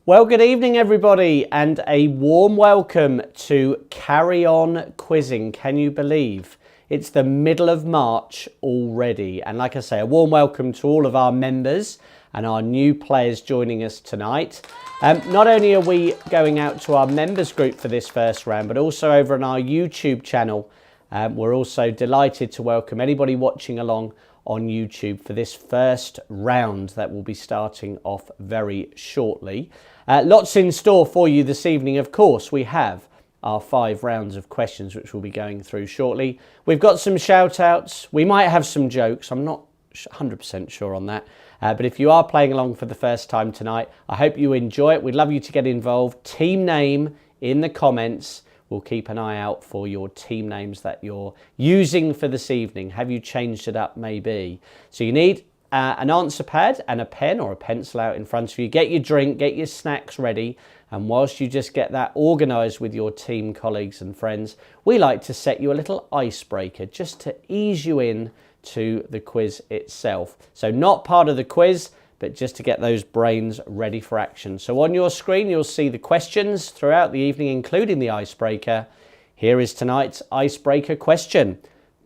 Well, good evening, everybody, and a warm welcome to Carry On Quizzing. Can you believe it's the middle of March already? And like I say, a warm welcome to all of our members and our new players joining us tonight. Not only are we going out to our members group for this first round, but also over on our YouTube channel. We're also delighted to welcome anybody watching along on YouTube for this first round that will be starting off very shortly. Lots in store for you this evening. Of course, we have our 5 rounds of questions which we'll be going through shortly. We've got some shout outs. We might have some jokes. I'm not 100% sure on that. But if you are playing along for the first time tonight, I hope you enjoy it. We'd love you to get involved. Team name in the comments. We'll keep an eye out for your team names that you're using for this evening. Have you changed it up maybe? So you need an answer pad and a pen or a pencil out in front of you. Get your drink, get your snacks ready. And whilst you just get that organised with your team colleagues and friends, we like to set you a little icebreaker just to ease you in to the quiz itself. So not part of the quiz, but just to get those brains ready for action. So on your screen, you'll see the questions throughout the evening, including the icebreaker. Here is tonight's icebreaker question.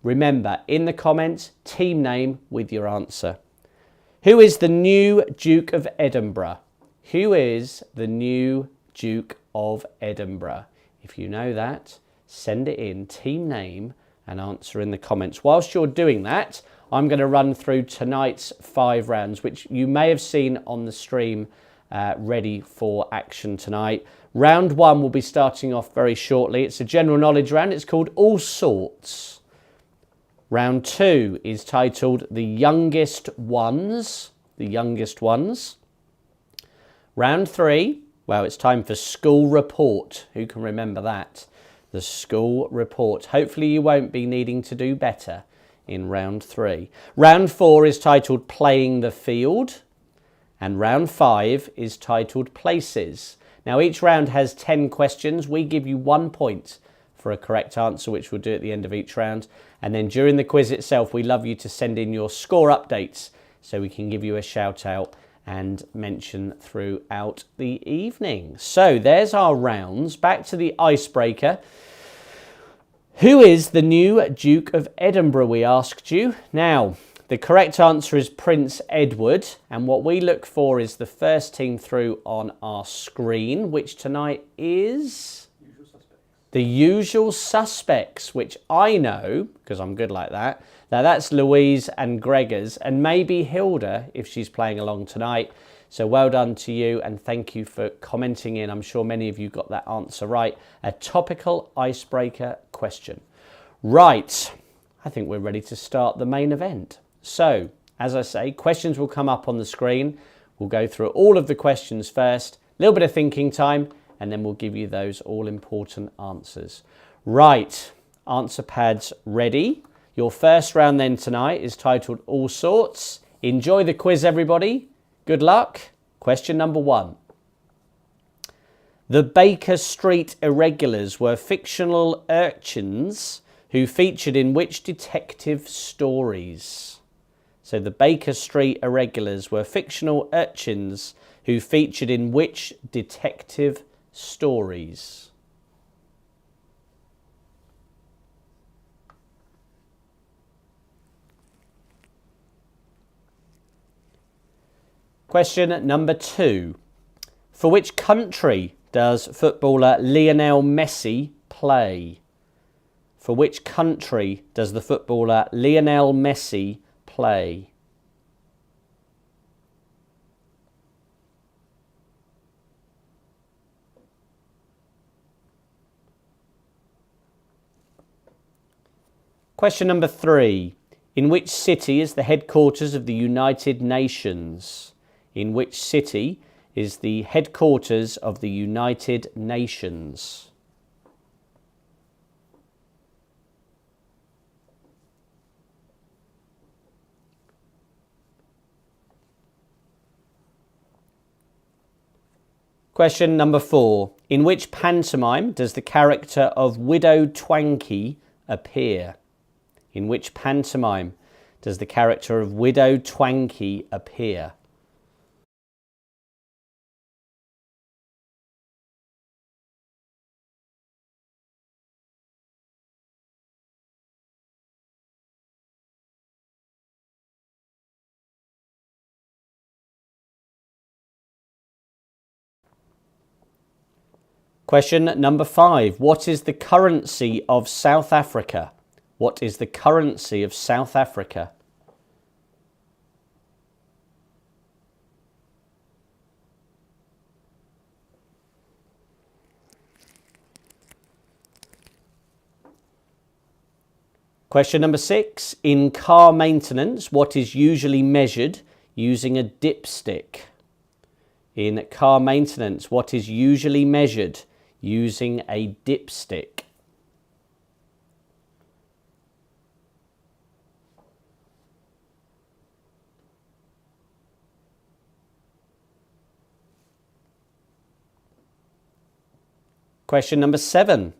Remember, in the comments, team name with your answer. Who is the new Duke of Edinburgh? Who is the new Duke of Edinburgh? If you know that, send it in, team name and answer in the comments. Whilst you're doing that, I'm going to run through tonight's 5 rounds, which you may have seen on the stream ready for action tonight. Round 1 will be starting off very shortly. It's a general knowledge round. It's called All Sorts. Round 2 is titled The Youngest Ones. The Youngest Ones. Round 3, well, it's time for School Report. Who can remember that? The School Report. Hopefully you won't be needing to do better in round 3. Round 4 is titled Playing the Field. And round 5 is titled Places. Now each round has 10 questions. We give you 1 point for a correct answer, which we'll do at the end of each round. And then during the quiz itself, we love you to send in your score updates so we can give you a shout out and mention throughout the evening. So there's our rounds. Back to the icebreaker. Who is the new Duke of Edinburgh, we asked you. Now, the correct answer is Prince Edward. And what we look for is the first team through on our screen, which tonight is The Usual Suspects, which I know, because I'm good like that. Now that's Louise and Gregors, and maybe Hilda if she's playing along tonight. So well done to you, and thank you for commenting in. I'm sure many of you got that answer right. A topical icebreaker question. Right, I think we're ready to start the main event. So, as I say, questions will come up on the screen. We'll go through all of the questions first, a little bit of thinking time, and then we'll give you those all-important answers. Right, answer pads ready. Your first round then tonight is titled All Sorts. Enjoy the quiz, everybody. Good luck. Question number 1. The Baker Street Irregulars were fictional urchins who featured in which detective stories? So the Baker Street Irregulars were fictional urchins who featured in which detective stories? Question number 2. For which country does footballer Lionel Messi play? For which country does the footballer Lionel Messi play? Question number 3. In which city is the headquarters of the United Nations? In which city is the headquarters of the United Nations? Question number 4. In which pantomime does the character of Widow Twankey appear? In which pantomime does the character of Widow Twankey appear? Question number 5. What is the currency of South Africa? What is the currency of South Africa? Question number 6. In car maintenance, what is usually measured using a dipstick? In car maintenance, what is usually measured using a dipstick? Question number 7.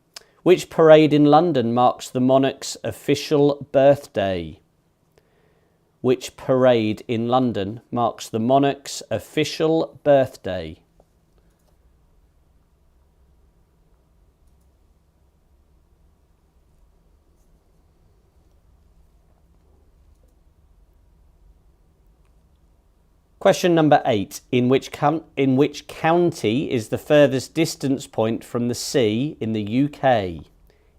Which parade in London marks the monarch's official birthday? Which parade in London marks the monarch's official birthday? Question number 8. In which county is the furthest distance point from the sea in the UK?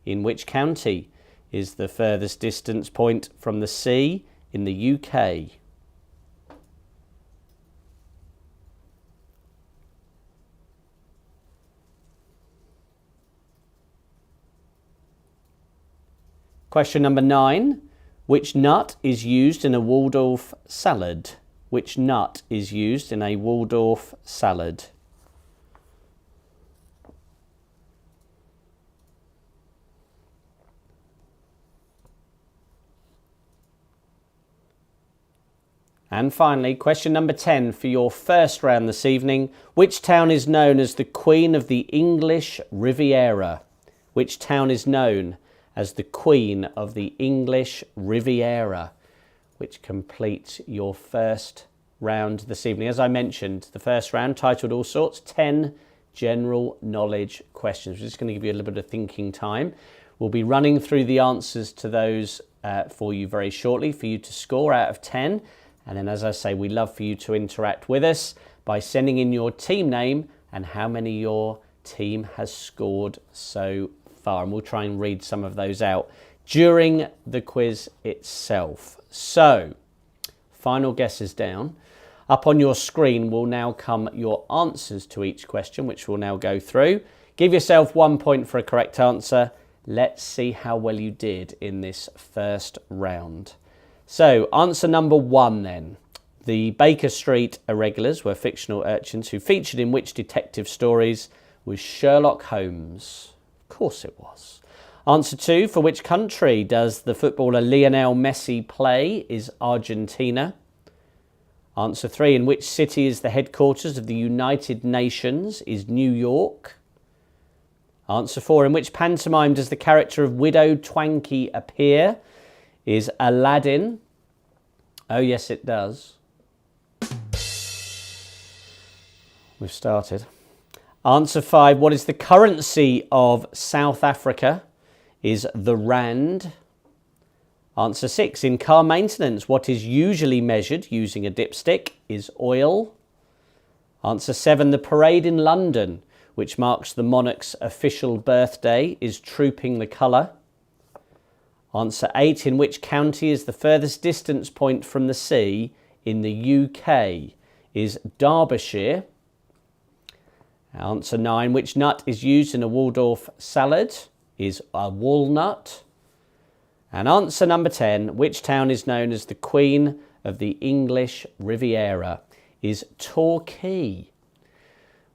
In which county is the furthest distance point from the sea in the UK? Question number 9. Which nut is used in a Waldorf salad? Which nut is used in a Waldorf salad? And finally, question number 10 for your first round this evening. Which town is known as the Queen of the English Riviera? Which town is known as the Queen of the English Riviera? Which completes your first round this evening. As I mentioned, the first round titled All Sorts, 10 general knowledge questions. We're just going to give you a little bit of thinking time. We'll be running through the answers to those for you very shortly for you to score out of 10. And then, as I say, we love for you to interact with us by sending in your team name and how many your team has scored so far. And we'll try and read some of those out during the quiz itself. So, final guesses down. Up on your screen will now come your answers to each question, which we'll now go through. Give yourself 1 point for a correct answer. Let's see how well you did in this first round. So, answer number 1 then. The Baker Street Irregulars were fictional urchins who featured in which detective stories? Was Sherlock Holmes. Of course it was. Answer 2, for which country does the footballer Lionel Messi play? Is Argentina. Answer 3, in which city is the headquarters of the United Nations? Is New York. Answer 4, in which pantomime does the character of Widow Twankey appear? Is Aladdin. Oh yes, it does. We've started. Answer 5, what is the currency of South Africa? Is the rand. Answer 6, in car maintenance, what is usually measured using a dipstick? Is oil. Answer 7, the parade in London, which marks the monarch's official birthday, is Trooping the Colour. Answer 8, in which county is the furthest distance point from the sea in the UK? Is Derbyshire. Answer 9, which nut is used in a Waldorf salad? Is a walnut. And answer number 10, which town is known as the Queen of the English Riviera? Is Torquay,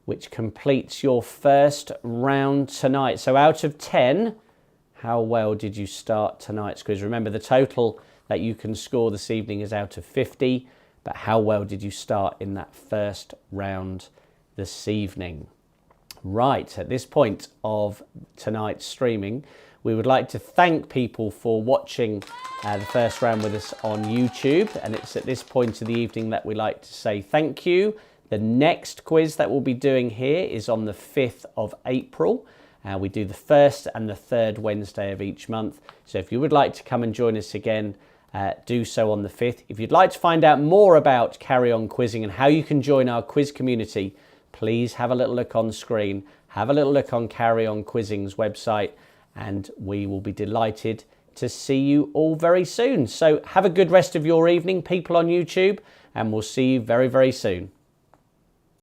which completes your first round tonight. So out of 10, how well did you start tonight's quiz? Remember, the total that you can score this evening is out of 50, but how well did you start in that first round this evening? Right, at this point of tonight's streaming, we would like to thank people for watching the first round with us on YouTube. And it's at this point of the evening that we like to say thank you. The next quiz that we'll be doing here is on the 5th of April. We do the first and the third Wednesday of each month. So if you would like to come and join us again, do so on the 5th. If you'd like to find out more about Carry On Quizzing and how you can join our quiz community, please have a little look on screen, have a little look on Carry On Quizzing's website, and we will be delighted to see you all very soon. So have a good rest of your evening, people on YouTube, and we'll see you very, very soon.